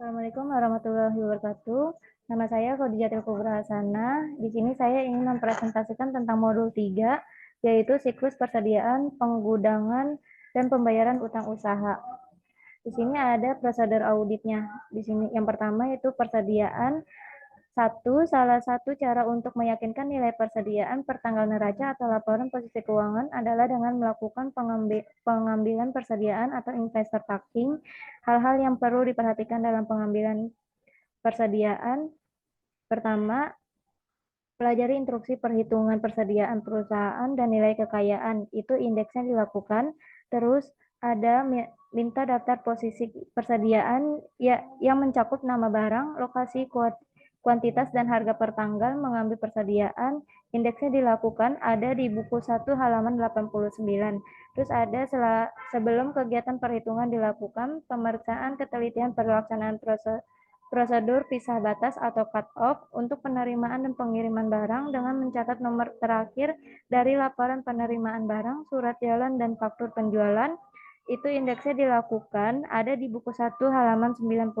Assalamualaikum warahmatullahi wabarakatuh. Nama saya Khadijatul Kubra Hasana. Di sini saya ingin mempresentasikan tentang modul 3, yaitu siklus persediaan, penggudangan, dan pembayaran utang usaha. Di sini ada prosedur auditnya. Di sini yang pertama yaitu persediaan. Salah satu cara untuk meyakinkan nilai persediaan per tanggal neraca atau laporan posisi keuangan adalah dengan melakukan pengambilan persediaan atau investor tracking. Hal-hal yang perlu diperhatikan dalam pengambilan persediaan. Pertama, pelajari instruksi perhitungan persediaan perusahaan dan nilai kekayaan. Itu indeksnya dilakukan. Terus ada minta daftar posisi persediaan yang mencakup nama barang, lokasi, kuantitas, dan harga per tanggal mengambil persediaan. Indeksnya dilakukan ada di buku 1 halaman 89. Terus ada sebelum kegiatan perhitungan dilakukan, pemeriksaan ketelitian pelaksanaan prosedur pisah batas atau cut-off untuk penerimaan dan pengiriman barang dengan mencatat nomor terakhir dari laporan penerimaan barang, surat jalan, dan faktur penjualan. Itu indeksnya dilakukan ada di buku 1 halaman 91.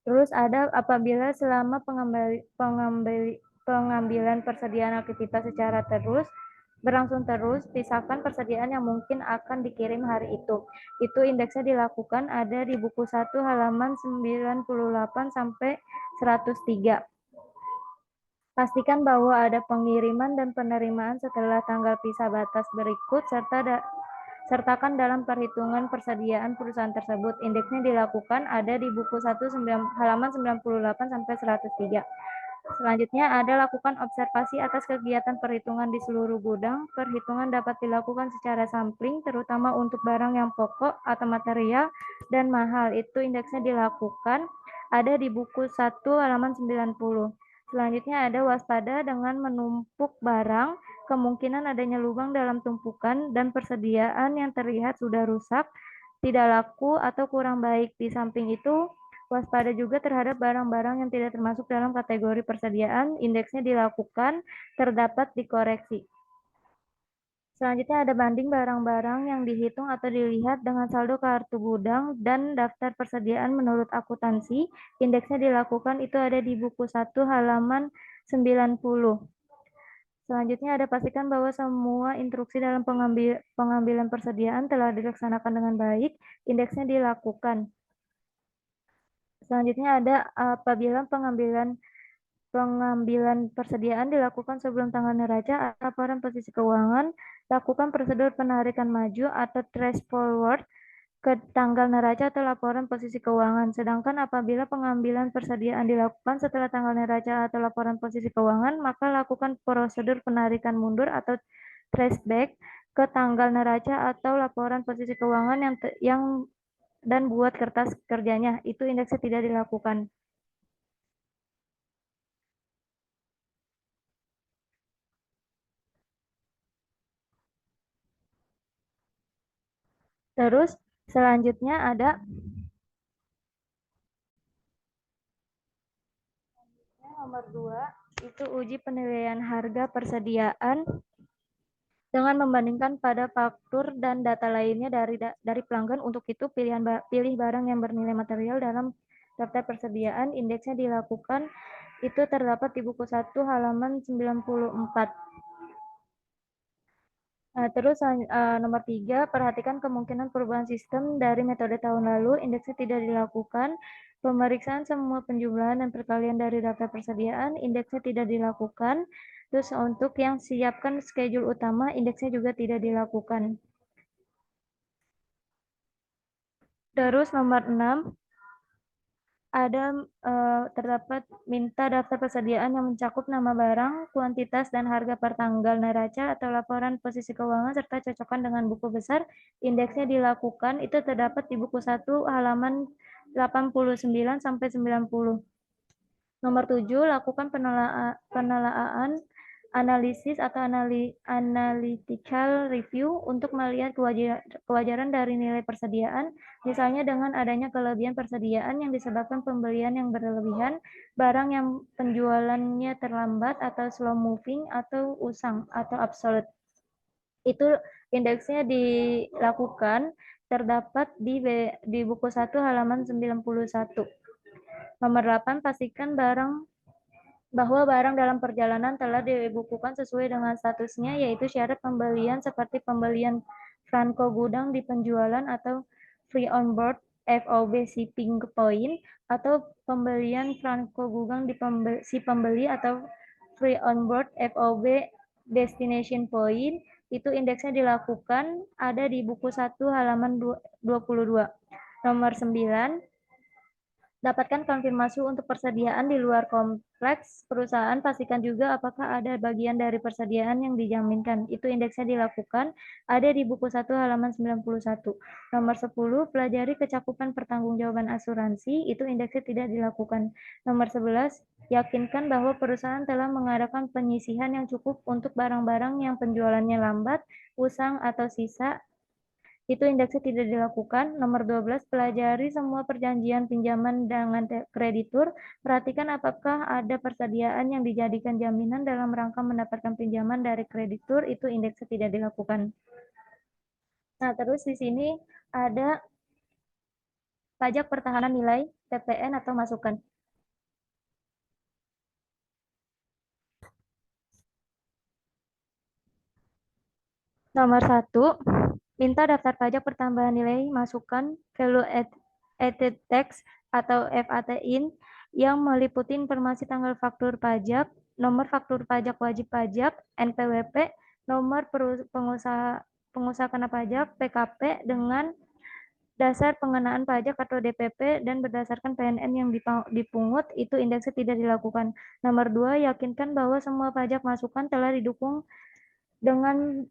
Terus ada apabila selama pengambilan persediaan aktivitas secara berlangsung terus, pisahkan persediaan yang mungkin akan dikirim hari itu. Itu indeksnya dilakukan ada di buku 1 halaman 98 sampai 103. Pastikan bahwa ada pengiriman dan penerimaan setelah tanggal pisah batas berikut sertakan dalam perhitungan persediaan perusahaan tersebut. Indeksnya dilakukan ada di buku 1 halaman 98 sampai 103. Selanjutnya ada lakukan observasi atas kegiatan perhitungan di seluruh gudang. Perhitungan dapat dilakukan secara sampling, terutama untuk barang yang pokok atau material dan mahal. Itu indeksnya dilakukan ada di buku 1 halaman 90. Selanjutnya ada waspada dengan menumpuk barang, kemungkinan adanya lubang dalam tumpukan, dan persediaan yang terlihat sudah rusak, tidak laku, atau kurang baik. Di samping itu, waspada juga terhadap barang-barang yang tidak termasuk dalam kategori persediaan, indeksnya dilakukan, terdapat dikoreksi. Selanjutnya ada banding barang-barang yang dihitung atau dilihat dengan saldo kartu gudang dan daftar persediaan menurut akuntansi. Indeksnya dilakukan itu ada di buku 1 halaman 90. Selanjutnya ada pastikan bahwa semua instruksi dalam pengambilan persediaan telah dilaksanakan dengan baik. Indeksnya dilakukan. Selanjutnya ada apabila pengambilan persediaan dilakukan sebelum tanggal neraca atau laporan posisi keuangan, lakukan prosedur penarikan maju atau trace forward ke tanggal neraca atau laporan posisi keuangan. Sedangkan apabila pengambilan persediaan dilakukan setelah tanggal neraca atau laporan posisi keuangan, maka lakukan prosedur penarikan mundur atau trace back ke tanggal neraca atau laporan posisi keuangan dan buat kertas kerjanya. Itu indeksnya tidak dilakukan. Terus selanjutnya ada nomor 2, itu uji penilaian harga persediaan dengan membandingkan pada faktur dan data lainnya dari pelanggan. Untuk itu pilih barang yang bernilai material dalam daftar persediaan. Indeksnya dilakukan itu terdapat di buku 1 halaman 94. Nah, terus nomor 3, perhatikan kemungkinan perubahan sistem dari metode tahun lalu. Indeksnya tidak dilakukan. Pemeriksaan semua penjumlahan dan perkalian dari daftar persediaan, indeksnya tidak dilakukan. Terus untuk yang siapkan schedule utama, indeksnya juga tidak dilakukan. Terus nomor 6, ada terdapat minta daftar persediaan yang mencakup nama barang, kuantitas, dan harga per tanggal neraca atau laporan posisi keuangan serta cocokkan dengan buku besar. Indeksnya dilakukan itu terdapat di buku 1 halaman 89 sampai 90. Nomor 7, lakukan penelaaan analisis atau analytical review untuk melihat kewajaran dari nilai persediaan, misalnya dengan adanya kelebihan persediaan yang disebabkan pembelian yang berlebihan, barang yang penjualannya terlambat atau slow moving, atau usang atau obsolete. Itu indeksnya dilakukan terdapat di buku 1 halaman 91. Nomor 8, pastikan bahwa barang dalam perjalanan telah dibukukan sesuai dengan statusnya, yaitu syarat pembelian seperti pembelian franko gudang di penjualan atau free on board FOB shipping point, atau pembelian franko gudang di si pembeli atau free on board FOB destination point. Itu indeksnya dilakukan ada di buku 1 halaman 22. Nomor 9, dapatkan konfirmasi untuk persediaan di luar kompleks perusahaan. Pastikan juga apakah ada bagian dari persediaan yang dijaminkan. Itu indeksnya dilakukan ada di buku 1 halaman 91. Nomor 10, pelajari kecakupan pertanggungjawaban asuransi. Itu indeksnya tidak dilakukan. Nomor 11, yakinkan bahwa perusahaan telah mengadakan penyisihan yang cukup untuk barang-barang yang penjualannya lambat, usang, atau sisa. Itu indeksnya tidak dilakukan. Nomor 12, pelajari semua perjanjian pinjaman dengan kreditur. Perhatikan apakah ada persediaan yang dijadikan jaminan dalam rangka mendapatkan pinjaman dari kreditur. Itu indeksnya tidak dilakukan. Nah, terus di sini ada pajak pertahanan nilai, PPN atau masukan. Nomor 1, minta daftar pajak pertambahan nilai masukan value added tax atau VAT-IN yang meliputi informasi tanggal faktur pajak, nomor faktur pajak wajib pajak, NPWP, nomor pengusaha kena pajak, PKP, dengan dasar pengenaan pajak atau DPP, dan berdasarkan PNN yang dipungut. Itu indeksnya tidak dilakukan. Nomor 2, yakinkan bahwa semua pajak masukan telah didukung dengan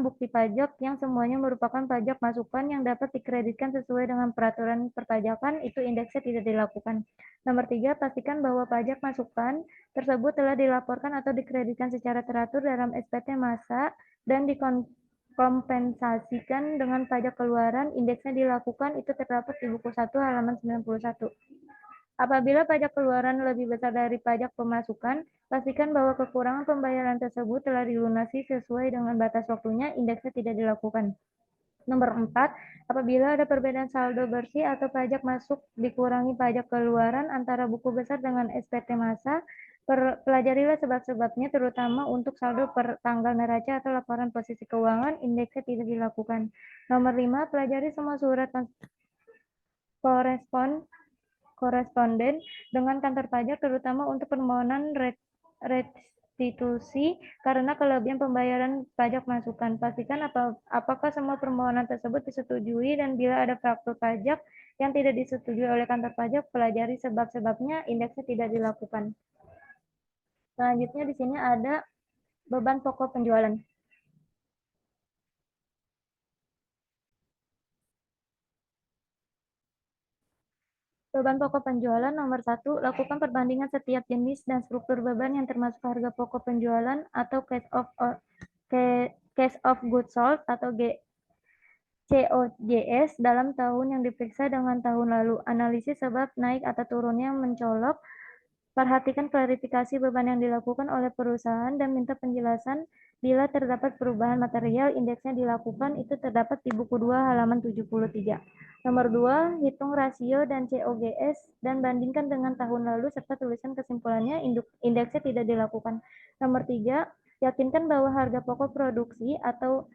bukti pajak yang semuanya merupakan pajak masukan yang dapat dikreditkan sesuai dengan peraturan perpajakan. Itu indeksnya tidak dilakukan. Nomor 3, pastikan bahwa pajak masukan tersebut telah dilaporkan atau dikreditkan secara teratur dalam SPT masa dan dikompensasikan dengan pajak keluaran. Indeksnya dilakukan. Itu terdapat di buku 1 halaman 91. Apabila pajak keluaran lebih besar dari pajak pemasukan, pastikan bahwa kekurangan pembayaran tersebut telah dilunasi sesuai dengan batas waktunya. Indeksnya tidak dilakukan. Nomor 4, apabila ada perbedaan saldo bersih atau pajak masuk dikurangi pajak keluaran antara buku besar dengan SPT masa, pelajarilah sebab-sebabnya, terutama untuk saldo per tanggal neraca atau laporan posisi keuangan. Indeksnya tidak dilakukan. Nomor 5, pelajari semua surat koresponden dengan kantor pajak, terutama untuk permohonan restitusi karena kelebihan pembayaran pajak masukan. Pastikan apakah semua permohonan tersebut disetujui, dan bila ada faktur pajak yang tidak disetujui oleh kantor pajak, pelajari sebab-sebabnya. Indeksnya tidak dilakukan. Selanjutnya di sini ada beban pokok penjualan. Beban pokok penjualan nomor 1, lakukan perbandingan setiap jenis dan struktur beban yang termasuk harga pokok penjualan atau cash of goods sold atau COGS dalam tahun yang diperiksa dengan tahun lalu. Analisis sebab naik atau turunnya mencolok. Perhatikan klarifikasi beban yang dilakukan oleh perusahaan dan minta penjelasan bila terdapat perubahan material. Indeksnya dilakukan. Itu terdapat di buku 2 halaman 73. Nomor 2, hitung rasio dan COGS dan bandingkan dengan tahun lalu serta tulisan kesimpulannya. Indeksnya tidak dilakukan. Nomor 3, yakinkan bahwa harga pokok produksi atau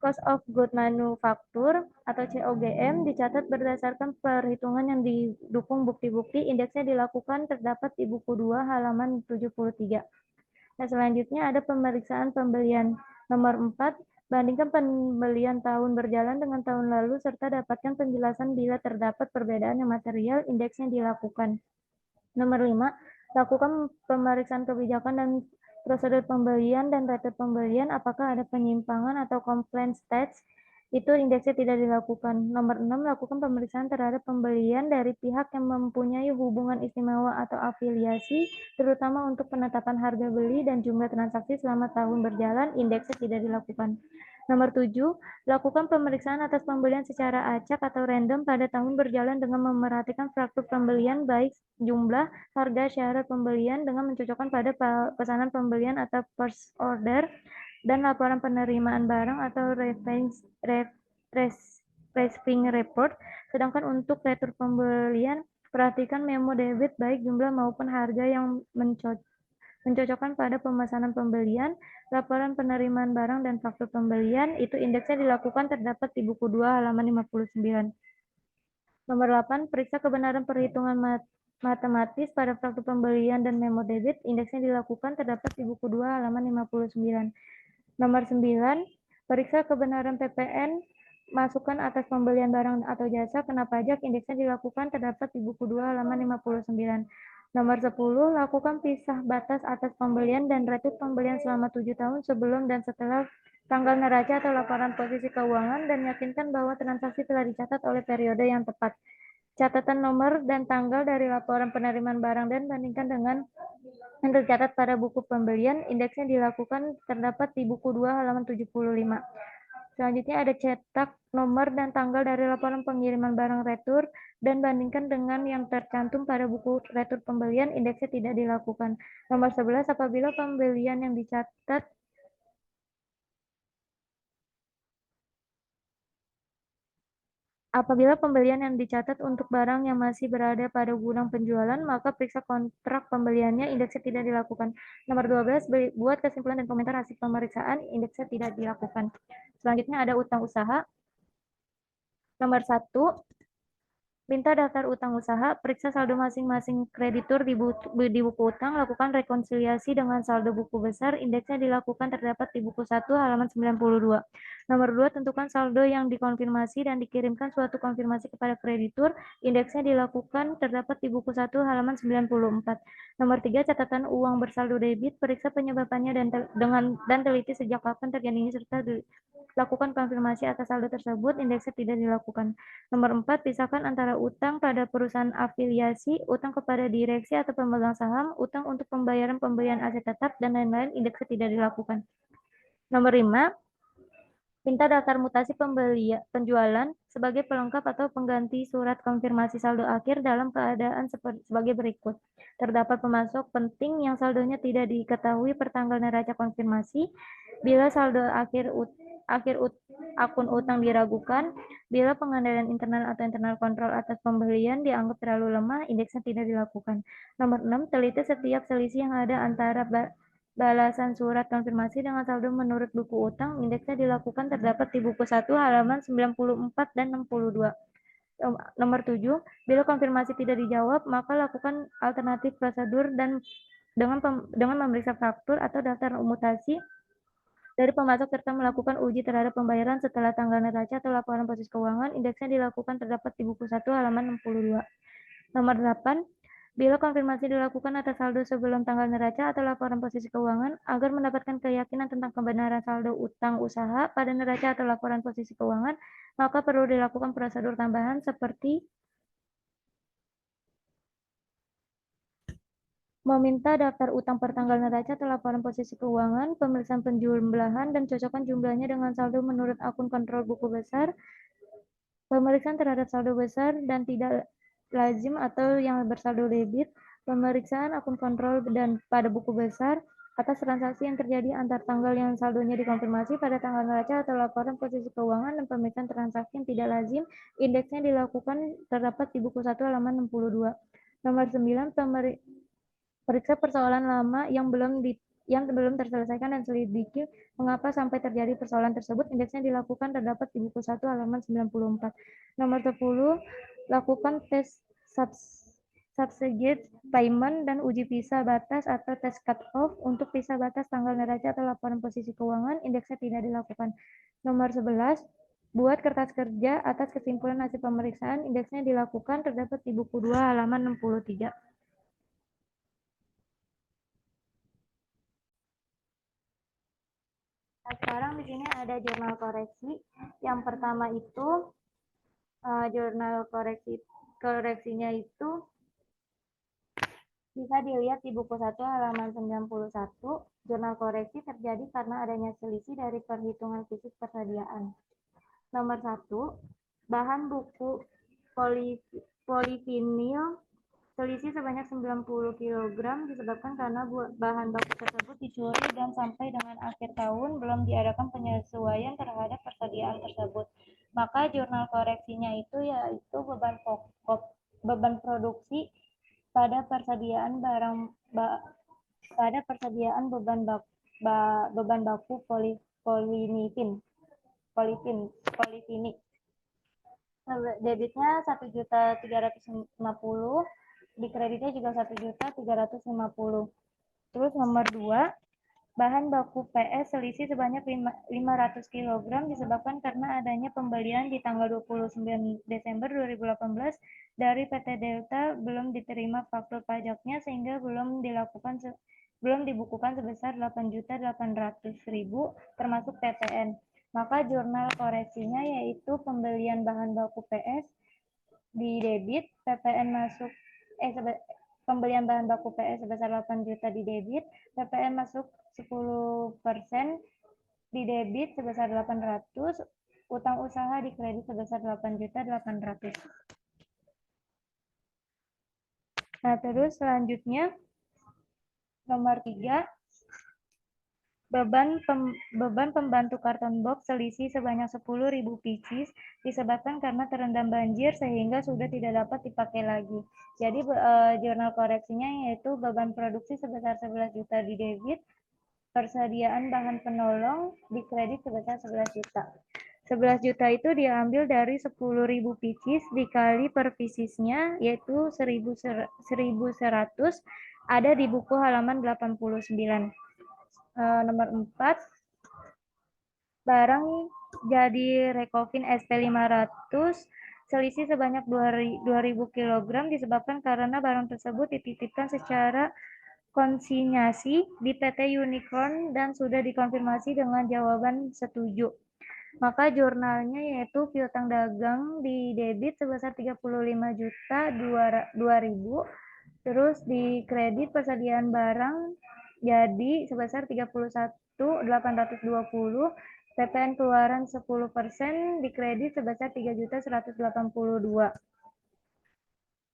Cost of Good Manufacture atau COGM dicatat berdasarkan perhitungan yang didukung bukti-bukti. Indeksnya dilakukan. Terdapat di buku 2 halaman 73. Nah, selanjutnya ada pemeriksaan pembelian. Nomor 4, bandingkan pembelian tahun berjalan dengan tahun lalu serta dapatkan penjelasan bila terdapat perbedaan yang material. Indeksnya dilakukan. Nomor 5, lakukan pemeriksaan kebijakan dan prosedur pembelian dan retur pembelian. Apakah ada penyimpangan atau complaint stage? Itu indeksnya tidak dilakukan. Nomor 6, lakukan pemeriksaan terhadap pembelian dari pihak yang mempunyai hubungan istimewa atau afiliasi, terutama untuk penetapan harga beli dan jumlah transaksi selama tahun berjalan. Indeksnya tidak dilakukan. Nomor 7, lakukan pemeriksaan atas pembelian secara acak atau random pada tahun berjalan dengan memerhatikan faktur pembelian, baik jumlah, harga, syarat pembelian, dengan mencocokkan pada pesanan pembelian atau purchase order dan laporan penerimaan barang atau receiving report. Sedangkan untuk retur pembelian, perhatikan memo debit baik jumlah maupun harga yang mencocokkan pada pemesanan pembelian, laporan penerimaan barang dan faktur pembelian, itu indeksnya dilakukan terdapat di buku 2 halaman 59. Nomor 8, periksa kebenaran perhitungan matematis pada faktur pembelian dan memo debit, indeksnya dilakukan terdapat di buku 2 halaman 59. Nomor 9, periksa kebenaran PPN masukan atas pembelian barang atau jasa kena pajak, indeksnya dilakukan terdapat di buku 2 halaman 59. Nomor 10, lakukan pisah batas atas pembelian dan retur pembelian selama 7 tahun sebelum dan setelah tanggal neraca atau laporan posisi keuangan dan yakinkan bahwa transaksi telah dicatat oleh periode yang tepat. Catatan nomor dan tanggal dari laporan penerimaan barang dan bandingkan dengan yang tercatat pada buku pembelian, indeksnya dilakukan terdapat di buku 2 halaman 75. Selanjutnya ada cetak nomor dan tanggal dari laporan pengiriman barang retur dan bandingkan dengan yang tercantum pada buku retur pembelian, indeksnya tidak dilakukan. Nomor 11, apabila pembelian yang dicatat Apabila pembelian yang dicatat untuk barang yang masih berada pada gudang penjualan, maka periksa kontrak pembeliannya, indeksnya tidak dilakukan. Nomor 12, buat kesimpulan dan komentar hasil pemeriksaan, indeksnya tidak dilakukan. Selanjutnya ada utang usaha. Nomor 1, minta daftar utang usaha, periksa saldo masing-masing kreditur di buku utang, lakukan rekonsiliasi dengan saldo buku besar, indeksnya dilakukan terdapat di buku 1 halaman 92. Nomor 2, tentukan saldo yang dikonfirmasi dan dikirimkan suatu konfirmasi kepada kreditur, indeksnya dilakukan terdapat di buku 1 halaman 94. Nomor 3, catatan uang bersaldo debit, periksa penyebabnya dan teliti sejak kapan terjadinya serta lakukan konfirmasi atas saldo tersebut, indeksnya tidak dilakukan. Nomor 4, pisahkan antara utang pada perusahaan afiliasi, utang kepada direksi atau pemegang saham, utang untuk pembayaran pembelian aset tetap, dan lain-lain, indeksnya tidak dilakukan. Nomor 5, minta daftar mutasi penjualan sebagai pelengkap atau pengganti surat konfirmasi saldo akhir dalam keadaan sebagai berikut. Terdapat pemasok penting yang saldonya tidak diketahui pertanggal neraca konfirmasi, bila saldo akhir akun utang diragukan, bila pengandaian internal atau internal kontrol atas pembelian dianggap terlalu lemah, indeksnya tidak dilakukan. Nomor 6, teliti setiap selisih yang ada antara balasan surat konfirmasi dengan saldo menurut buku utang, indeksnya dilakukan terdapat di buku 1 halaman 94 dan 62. Nomor 7, bila konfirmasi tidak dijawab, maka lakukan alternatif prosedur dan dengan memeriksa faktur atau daftar mutasi dari pemasok serta melakukan uji terhadap pembayaran setelah tanggal neraca atau laporan posisi keuangan, indeksnya dilakukan terdapat di buku 1 halaman 62. Nomor 8, bila konfirmasi dilakukan atas saldo sebelum tanggal neraca atau laporan posisi keuangan, agar mendapatkan keyakinan tentang kebenaran saldo utang usaha pada neraca atau laporan posisi keuangan, maka perlu dilakukan prosedur tambahan seperti meminta daftar utang per tanggal neraca atau laporan posisi keuangan, pemeriksaan penjumlahan dan cocokkan jumlahnya dengan saldo menurut akun kontrol buku besar, pemeriksaan terhadap saldo besar dan tidak lazim atau yang bersaldo debit, pemeriksaan akun kontrol dan pada buku besar atas transaksi yang terjadi antar tanggal yang saldonya dikonfirmasi pada tanggal neraca atau laporan posisi keuangan, dan pemeriksaan transaksi yang tidak lazim, indeksnya dilakukan terdapat di buku 1 halaman 62. Nomor 9, periksa persoalan lama yang belum terselesaikan dan selidiki mengapa sampai terjadi persoalan tersebut, indeksnya dilakukan terdapat di buku 1 halaman 94. Nomor 10, lakukan tes subsidiary payment dan uji pisah batas atau tes cut-off untuk pisah batas tanggal neraca atau laporan posisi keuangan, indeksnya tidak dilakukan. Nomor 11, buat kertas kerja atas kesimpulan hasil pemeriksaan, indeksnya dilakukan terdapat di buku 2 halaman 63. Nah, sekarang di sini ada jurnal koreksi. Yang pertama itu jurnal koreksinya itu bisa dilihat di buku 1 halaman 91. Jurnal koreksi terjadi karena adanya selisih dari perhitungan fisik persediaan. Nomor 1, bahan buku polivinil selisih sebanyak 90 kg disebabkan karena bahan baku tersebut dicuri dan sampai dengan akhir tahun belum diadakan penyesuaian terhadap persediaan tersebut. Maka jurnal koreksinya itu yaitu beban produksi pada persediaan beban baku polivinik. Debitnya 1.350.000, di kreditnya juga 1.350.000. Terus nomor 2, bahan baku PS selisih sebanyak 500 kg disebabkan karena adanya pembelian di tanggal 29 Desember 2018 dari PT Delta belum diterima faktur pajaknya sehingga belum dibukukan sebesar 8.800.000 termasuk PPN. Maka jurnal koreksinya yaitu pembelian bahan baku PS di debit, PPN masuk pembelian bahan baku PS sebesar 8 juta di debit, PPN masuk 10% di debit sebesar 800, utang usaha di kredit sebesar 8.800.000. Nah, terus selanjutnya nomor 3, beban pembantu karton box selisih sebanyak 10.000 pieces disebabkan karena terendam banjir sehingga sudah tidak dapat dipakai lagi. Jadi jurnal koreksinya yaitu beban produksi sebesar 11 juta di debit, persediaan bahan penolong di kredit sebesar 11 juta. 11 juta itu diambil dari 10.000 pieces dikali per piecesnya yaitu 1.100 ada di buku halaman 89. Nomor 4, barang jadi Recovin SP500 selisih sebanyak 2.000 kg disebabkan karena barang tersebut dititipkan secara konsinyasi di PT Unicorn dan sudah dikonfirmasi dengan jawaban setuju. Maka jurnalnya yaitu piutang dagang di debit sebesar 35.200.000, terus di kredit persediaan barang jadi sebesar 31.820, PPN keluaran 10%, di kredit sebesar 3.182.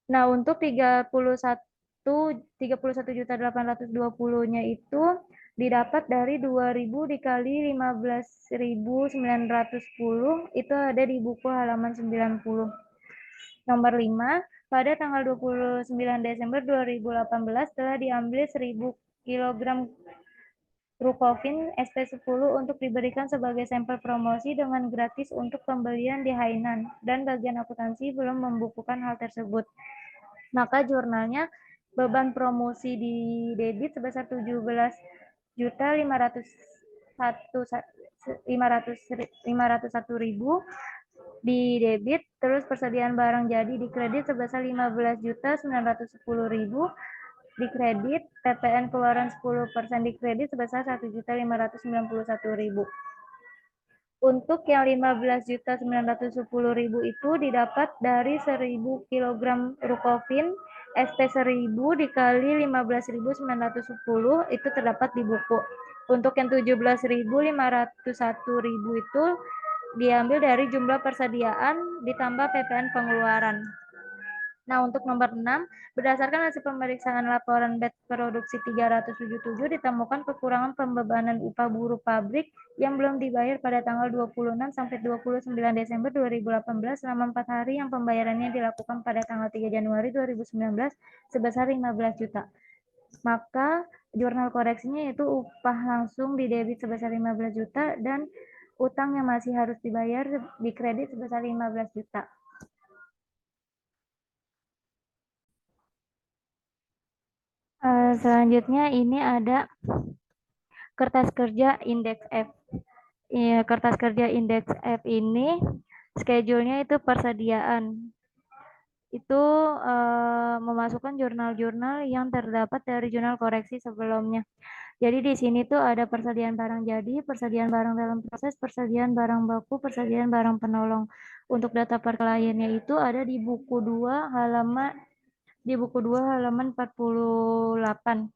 Nah, untuk 31.820-nya itu didapat dari 2.000 dikali 15.910, itu ada di buku halaman 90. Nomor 5, pada tanggal 29 Desember 2018 telah diambil 1.000 kg Rukovin SP10 untuk diberikan sebagai sampel promosi dengan gratis untuk pembelian di Hainan, dan bagian akuntansi belum membukukan hal tersebut. Maka jurnalnya beban promosi di debit sebesar 17.501.000 di debit, terus persediaan barang jadi di kredit sebesar 15.910.000 di kredit, PPN keluaran 10% di kredit sebesar 1.591.000. Untuk yang 15.910.000 itu didapat dari 1.000 kg Rukovin SP1000 dikali 15.910 itu terdapat di buku. Untuk yang 17.501.000 itu diambil dari jumlah persediaan ditambah PPN pengeluaran. Nah, untuk nomor 6, berdasarkan hasil pemeriksaan laporan batch produksi 377 ditemukan kekurangan pembebanan upah buruh pabrik yang belum dibayar pada tanggal 26 sampai 29 Desember 2018 selama 4 hari yang pembayarannya dilakukan pada tanggal 3 Januari 2019 sebesar 15 juta. Maka jurnal koreksinya yaitu upah langsung di debit sebesar 15 juta dan utang yang masih harus dibayar di kredit sebesar 15 juta. Selanjutnya ini ada kertas kerja indeks F. Kertas kerja indeks F ini schedule-nya itu persediaan. Itu memasukkan jurnal-jurnal yang terdapat dari jurnal koreksi sebelumnya. Jadi di sini tuh ada persediaan barang jadi, persediaan barang dalam proses, persediaan barang baku, persediaan barang penolong. Untuk data per kliennya itu ada di buku 2 halaman 48.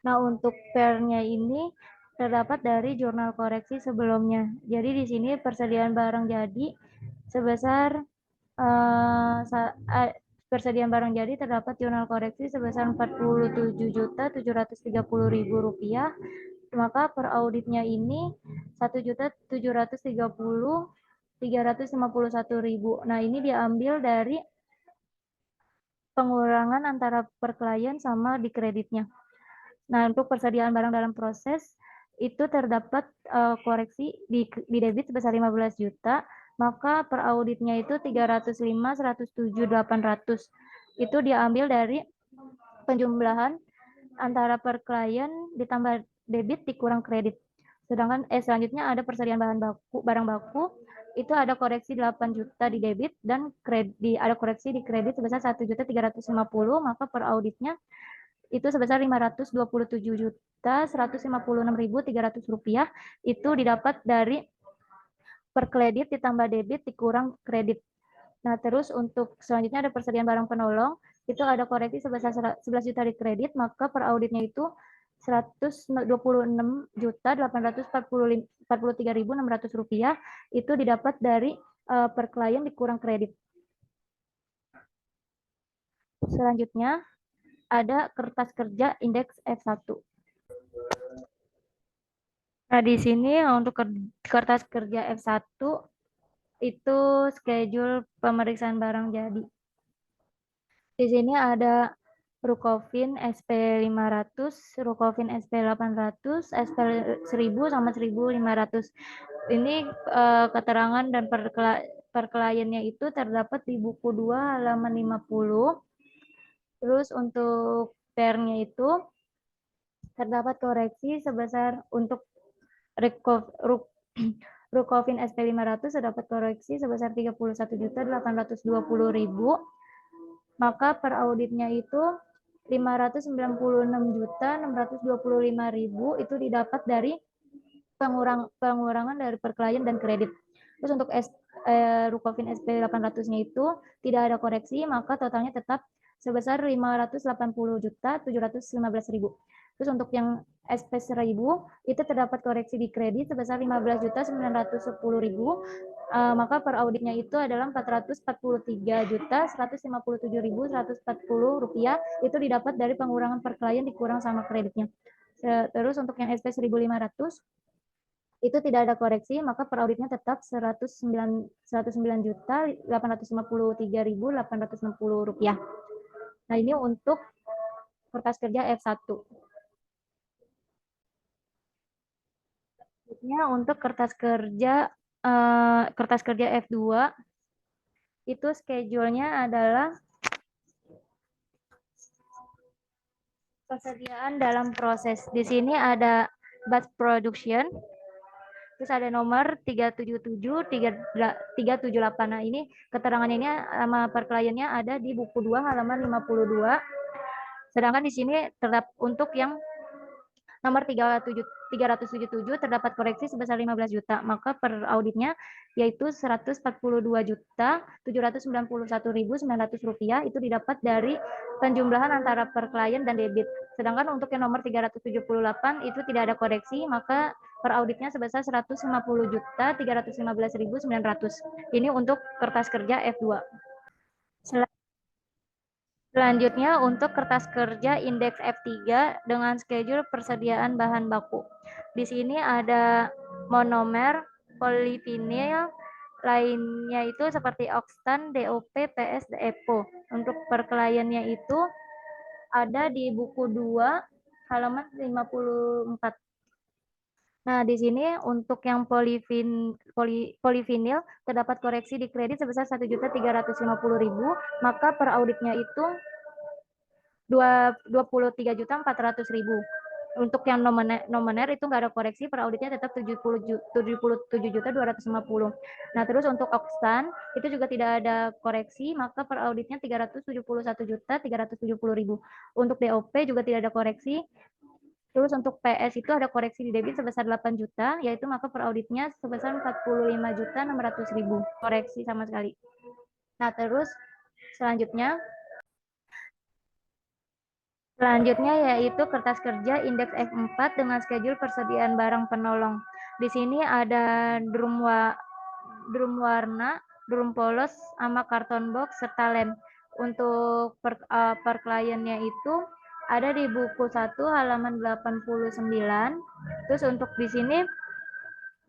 Nah, untuk pair-nya ini terdapat dari jurnal koreksi sebelumnya. Jadi di sini persediaan barang jadi sebesar persediaan barang jadi terdapat jurnal koreksi sebesar Rp47.730.000, maka per auditnya ini 1.730.351.000. Nah, ini diambil dari pengurangan antara per klien sama di kreditnya. Nah, untuk persediaan barang dalam proses itu terdapat koreksi di debit sebesar 15 juta, maka per auditnya itu 305, 107, 800. Itu diambil dari penjumlahan antara per klien ditambah debit dikurang kredit. Sedangkan selanjutnya ada persediaan barang baku itu ada koreksi 8 juta di debit dan ada koreksi di kredit sebesar 1.350.000, maka per auditnya itu sebesar Rp527.156.300 itu didapat dari per kredit ditambah debit dikurang kredit. Nah, terus untuk selanjutnya ada persediaan barang penolong, itu ada koreksi sebesar 11 juta di kredit, maka per auditnya itu 126.843.600 rupiah itu didapat dari per klien dikurang kredit. Selanjutnya ada kertas kerja indeks F1. Nah, di sini untuk kertas kerja F1 itu schedule pemeriksaan barang jadi. Di sini ada Rukofin SP500, Rukofin SP800, SP1000 sama 1500. Ini keterangan dan per kliennya itu terdapat di buku 2 halaman 50. Terus untuk pernya itu terdapat koreksi sebesar untuk Rukofin SP500 terdapat koreksi sebesar 31.820.000, maka per auditnya itu 596.625.000 itu didapat dari pengurangan dari per klien dan kredit. Terus untuk Rukofin SP800-nya itu tidak ada koreksi, maka totalnya tetap sebesar 580.715.000. Terus untuk yang SP1000 itu terdapat koreksi di kredit sebesar 15.910.000, maka per auditnya itu adalah 443.157.140 rupiah itu didapat dari pengurangan per klien dikurang sama kreditnya. Terus untuk yang SP1500 itu tidak ada koreksi, maka per auditnya tetap 109.853.860 rupiah. Nah, ini untuk kertas kerja F1. Untuk kertas kerja F2 itu schedule-nya adalah persediaan dalam proses. Di sini ada batch production, terus ada nomor 377, 378. Nah, ini keterangannya ini sama per kliennya ada di buku 2 halaman 52. Sedangkan di sini terdapat untuk yang nomor 377 terdapat koreksi sebesar 15 juta, maka per auditnya yaitu 142.791.900 rupiah itu didapat dari penjumlahan antara per klien dan debit. Sedangkan untuk yang nomor 378 itu tidak ada koreksi, maka per auditnya sebesar 150.315.900. Ini untuk kertas kerja F2. Selanjutnya untuk kertas kerja indeks F3 dengan schedule persediaan bahan baku. Di sini ada monomer, polivinil, lainnya itu seperti oxtan, DOP, PS, EPO. Untuk per kliennya itu ada di buku 2 halaman 54. Nah, di sini untuk yang polivinil terdapat koreksi di kredit sebesar 1.350.000, maka per auditnya itu 23.400.000. Untuk yang nomoner itu nggak ada koreksi, per auditnya tetap 77.250. Nah, terus untuk Oxtan itu juga tidak ada koreksi, maka per auditnya 371.370.000. Untuk DOP juga tidak ada koreksi. Terus untuk PS itu ada koreksi di debit sebesar 8 juta, yaitu maka per auditnya sebesar 45.600.000. Koreksi sama sekali. Nah, terus selanjutnya yaitu kertas kerja indeks F4 dengan schedule persediaan barang penolong. Di sini ada drum warna, drum polos, sama karton box, serta lem. Untuk per kliennya itu ada di buku 1 halaman 89. Terus untuk di sini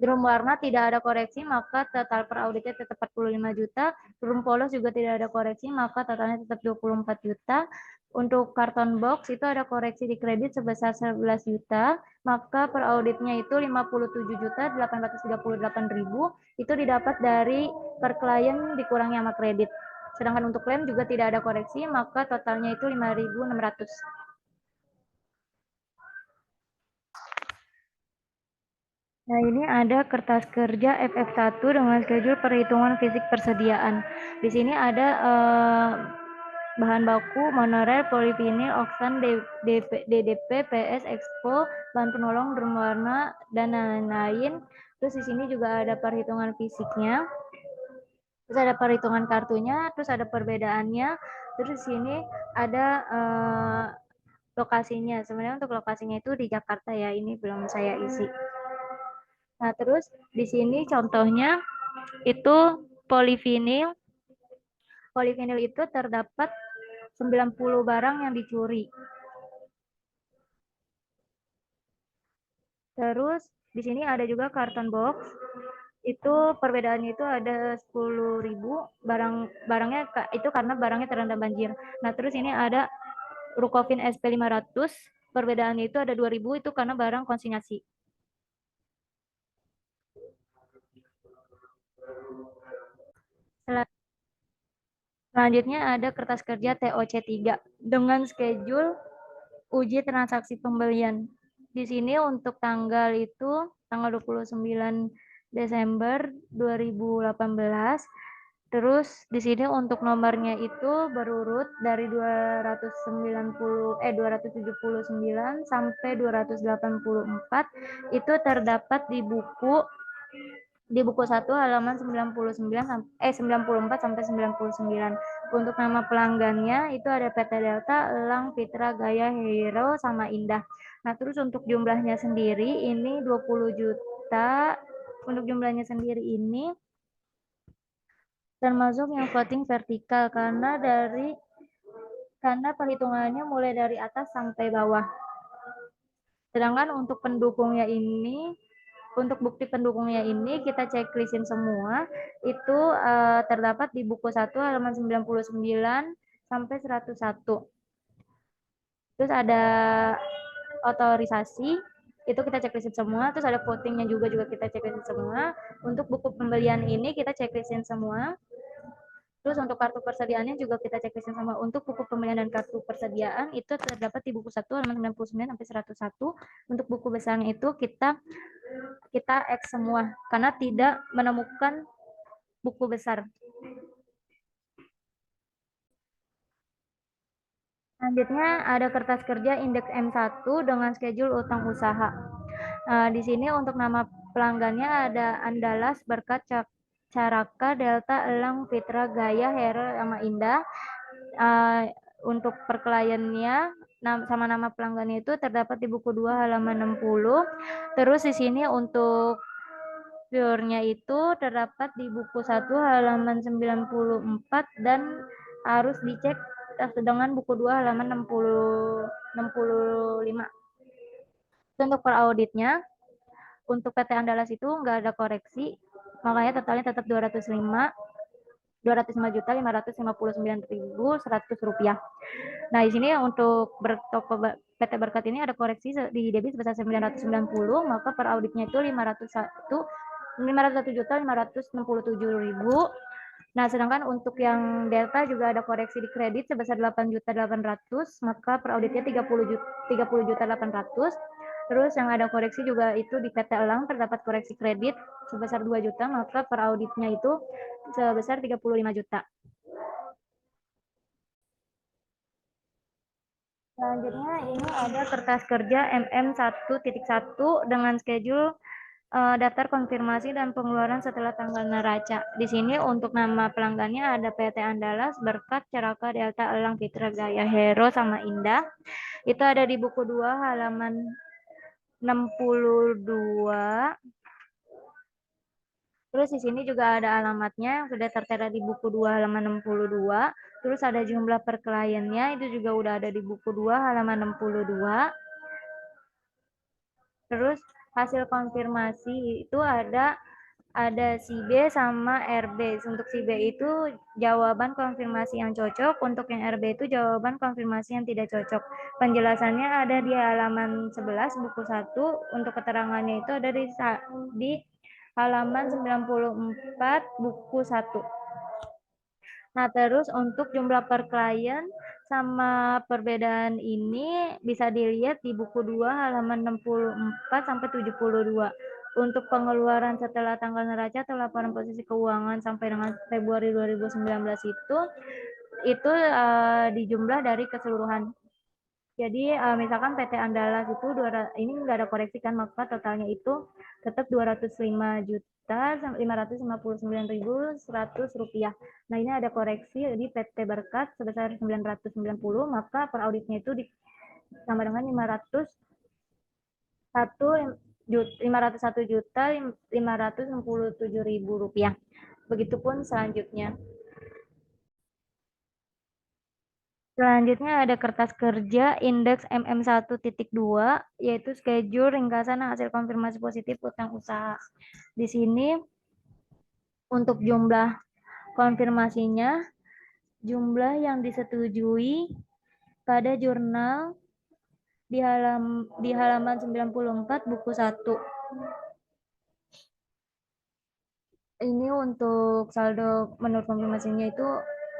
drum warna tidak ada koreksi, maka total per auditnya tetap 45 juta. Drum polos juga tidak ada koreksi, maka totalnya tetap 24 juta. Untuk karton box itu ada koreksi di kredit sebesar 11 juta, maka per auditnya itu 57.838.000 itu didapat dari per klien dikurangi sama kredit. Sedangkan untuk klaim juga tidak ada koreksi, maka totalnya itu 5.600. Nah, ini ada kertas kerja FF1 dengan schedule perhitungan fisik persediaan. Di sini ada bahan baku, monorer, polivinil, oksan, DDP, PS, Expo, bahan penolong, drum warna, dan lain-lain. Terus di sini juga ada perhitungan fisiknya. Terus ada perhitungan kartunya, terus ada perbedaannya. Terus di sini ada lokasinya. Sebenarnya untuk lokasinya itu di Jakarta ya, ini belum saya isi. Nah, terus di sini contohnya itu polivinil. Polivinil itu terdapat 90 barang yang dicuri. Terus di sini ada juga karton box. Itu perbedaannya itu ada 10.000 barangnya itu karena barangnya terendam banjir. Nah, terus ini ada Rukovin SP 500, perbedaannya itu ada 2.000 itu karena barang konsinyasi. Selanjutnya ada kertas kerja TOC3 dengan schedule uji transaksi pembelian. Di sini untuk tanggal itu tanggal 29 Desember 2018. Terus di sini untuk nomornya itu berurut dari 279 sampai 284 itu terdapat di buku 1 halaman 94 sampai 99. Untuk nama pelanggannya itu ada PT Delta, Elang, Fitra, Gaya, Hero, sama Indah. Nah, terus untuk jumlahnya sendiri ini 20 juta. Untuk jumlahnya sendiri ini termasuk yang voting vertikal karena perhitungannya mulai dari atas sampai bawah. Sedangkan untuk untuk bukti pendukungnya ini kita checklistin semua itu terdapat di buku 1 halaman 99 sampai 101. Terus ada otorisasi itu kita checklistin semua, terus ada votingnya juga kita checklistin semua. Untuk buku pembelian ini kita checklistin semua. Terus untuk kartu persediaannya juga kita checklistin sama. Untuk buku pembelian dan kartu persediaan itu terdapat di buku 1 halaman 99 sampai 101. Untuk buku besarnya itu kita X semua karena tidak menemukan buku besar. Selanjutnya ada kertas kerja indeks M1 dengan schedule utang usaha. Di sini untuk nama pelanggannya ada Andalas, Berkat, Caraka, Delta, Elang, Fitra, Gaya, Hero, sama Indah. Untuk per kliennya sama nama pelanggannya itu terdapat di buku 2 halaman 60. Terus di sini untuk pure-nya itu terdapat di buku 1 halaman 94 dan harus dicek dengan buku 2 halaman 65. Untuk per auditnya, untuk PT Andalas itu nggak ada koreksi, makanya totalnya tetap 205.559.100 rupiah. Nah, di sini untuk toko PT Berkat ini ada koreksi di debit sebesar 990, maka per auditnya itu 501.567.000. Nah, sedangkan untuk yang Delta juga ada koreksi di kredit sebesar 8.800.000, maka per auditnya 30.800.000. Terus yang ada koreksi juga itu di PT Elang terdapat koreksi kredit sebesar 2 juta, maka per auditnya itu sebesar 35 juta. Selanjutnya ini ada kertas kerja MM1.1 dengan schedule daftar konfirmasi dan pengeluaran setelah tanggal neraca. Di sini untuk nama pelanggannya ada PT Andalas, Berkat, Caraka, Delta, Elang, Fitra, Gaya, Hero, sama Indah. Itu ada di buku 2 halaman 62. Terus di sini juga ada alamatnya yang sudah tertera di buku 2 halaman 62. Terus ada jumlah per kliennya, itu juga udah ada di buku 2 halaman 62. Terus hasil konfirmasi itu ada si B sama RB. Untuk si B itu jawaban konfirmasi yang cocok, untuk yang RB itu jawaban konfirmasi yang tidak cocok. Penjelasannya ada di halaman 11 buku 1, untuk keterangannya itu ada di halaman 94 buku 1. Nah, terus untuk jumlah per klien sama perbedaan ini bisa dilihat di buku 2 halaman 64 sampai 72. Untuk pengeluaran setelah tanggal neraca atau laporan posisi keuangan sampai dengan Februari 2019 itu dijumlah dari keseluruhan. Jadi misalkan PT Andalas itu ini nggak ada koreksi kan, maka totalnya itu tetap 205.559.100 rupiah. Nah, ini ada koreksi di PT Berkat sebesar 990, maka per auditnya itu ditambah dengan 501.567.000 rupiah. Begitupun selanjutnya. Selanjutnya ada kertas kerja indeks MM1.2, yaitu schedule ringkasan hasil konfirmasi positif utang usaha. Di sini untuk jumlah konfirmasinya, jumlah yang disetujui pada jurnal di halaman 94 buku 1. Ini untuk saldo menurut konfirmasinya itu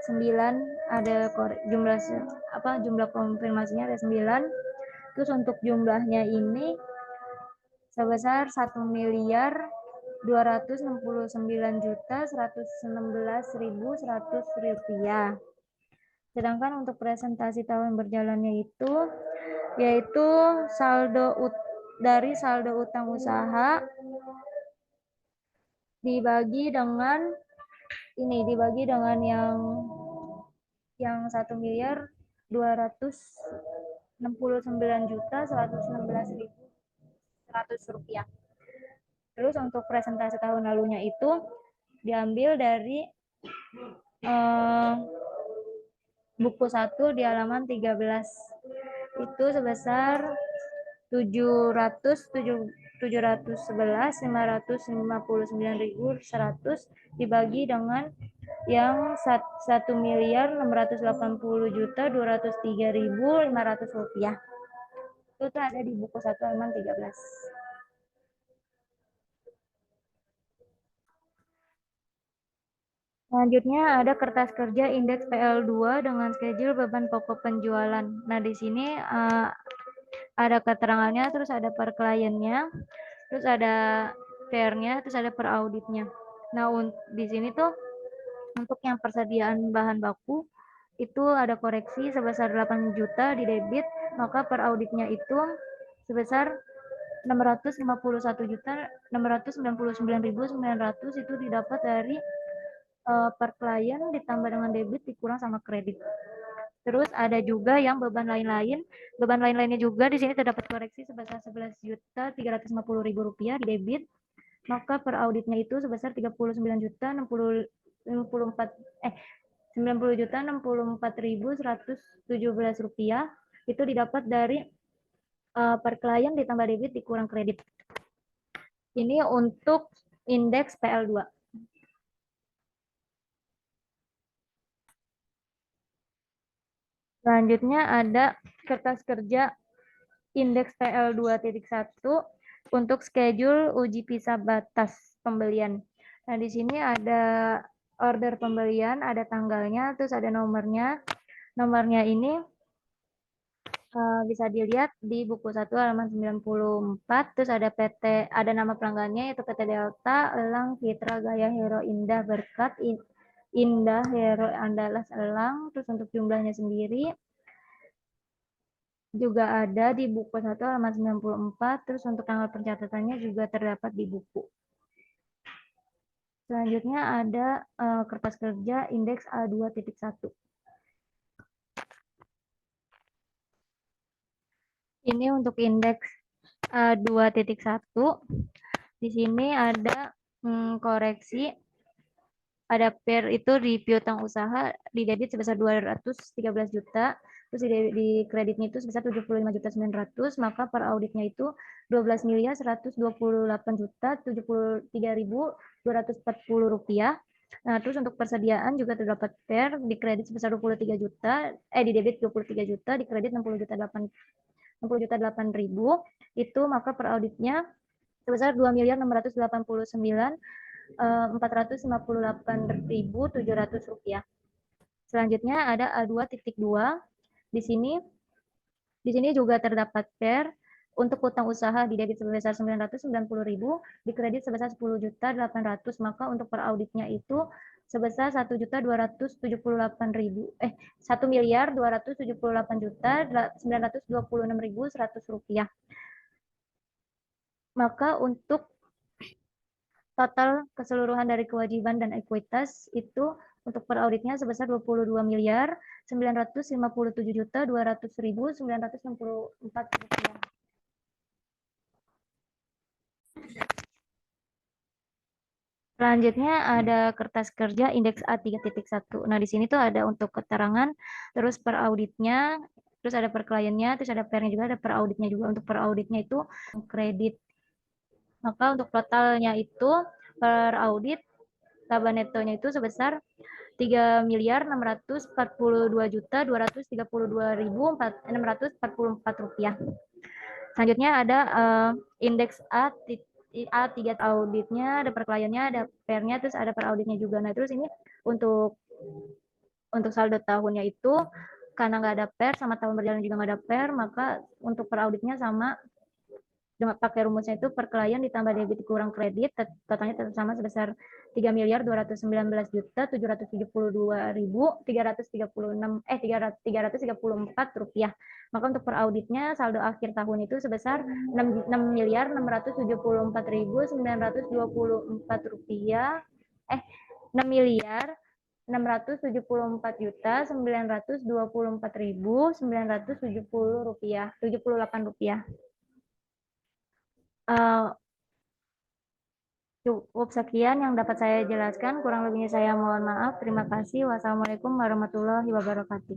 9, ada jumlah konfirmasinya ada 9. Terus untuk jumlahnya ini sebesar 1.269.116.100 rupiah. Sedangkan untuk presentasi tahun berjalannya itu yaitu dari saldo utang usaha dibagi dengan yang 1.269.116.100 rupiah. Terus untuk presentasi tahun lalunya itu diambil dari buku 1 di halaman 13. Itu sebesar 711.559.100 dibagi dengan yang 1.680.203.500 rupiah. Itu ada di buku 1 halaman 13. Selanjutnya ada kertas kerja indeks PL2 dengan schedule beban pokok penjualan. Nah, di sini ada keterangannya, terus ada per kliennya, terus ada PR-nya, terus ada per auditnya. Nah, di sini tuh untuk yang persediaan bahan baku itu ada koreksi sebesar 8 juta di debit, maka per auditnya itu sebesar 651.699.900 itu didapat dari per klien ditambah dengan debit dikurang sama kredit. Terus ada juga yang beban lain-lainnya juga di sini terdapat koreksi sebesar 11.350.000 rupiah di debit, maka per auditnya itu sebesar 90.117 rupiah itu didapat dari per klien ditambah debit dikurang kredit. Ini untuk indeks PL2. Selanjutnya ada kertas kerja indeks PL2.1 untuk schedule uji visa batas pembelian. Nah, di sini ada order pembelian, ada tanggalnya, terus ada nomornya. Nomornya ini bisa dilihat di buku 1 halaman 94, terus ada nama pelanggannya yaitu PT Delta, Elang, Fitra, Gaya, Hero, Indah, Berkat, Indah, Hero, Andalas, Elang. Terus untuk jumlahnya sendiri juga ada di buku 1 halaman 94, terus untuk tanggal pencatatannya juga terdapat di buku. Selanjutnya ada kertas kerja indeks A2.1. Ini untuk indeks A2.1. Di sini ada koreksi, ada PER itu di piutang usaha di debit sebesar 213 juta, terus di kreditnya itu sebesar 75.900.000, maka per auditnya itu 12.128.073.240 rupiah. Nah, terus untuk persediaan juga terdapat PER di kredit sebesar 23 juta, di debit 23 juta, di kredit 60.008.000 itu, maka per auditnya sebesar 2.689.458.700 rupiah. Selanjutnya ada A2.2. Di sini juga terdapat PER untuk utang usaha di debit sebesar 990.000, di kredit sebesar 10.800.000, maka untuk per auditnya itu sebesar 1.278.926.100 rupiah. Maka untuk total keseluruhan dari kewajiban dan ekuitas itu untuk per auditnya sebesar 22.957.200.964 rupiah. Selanjutnya ada kertas kerja indeks A3.1. Nah, di sini tuh ada untuk keterangan, terus per auditnya, terus ada per kliennya, terus ada per-nya juga, ada per auditnya juga. Untuk per auditnya itu kredit. Maka untuk totalnya itu per audit laba netonya itu sebesar 3.642.232.644 rupiah. Selanjutnya ada indeks A3 auditnya, ada per kliennya, ada per-nya, terus ada per auditnya juga. Nah, terus ini untuk saldo tahunnya itu karena nggak ada per sama tahun berjalan juga nggak ada per, maka untuk per auditnya sama dengan pakai rumusnya itu per klien ditambah debit kurang kredit, totalnya tetap sama sebesar 3.219.772.334 rupiah. Maka untuk per auditnya saldo akhir tahun itu sebesar 6.674.924 rupiah. 6.674.924.978 rupiah. Cukup sekian yang dapat saya jelaskan. Kurang lebihnya saya mohon maaf. Terima kasih. Wassalamualaikum warahmatullahi wabarakatuh.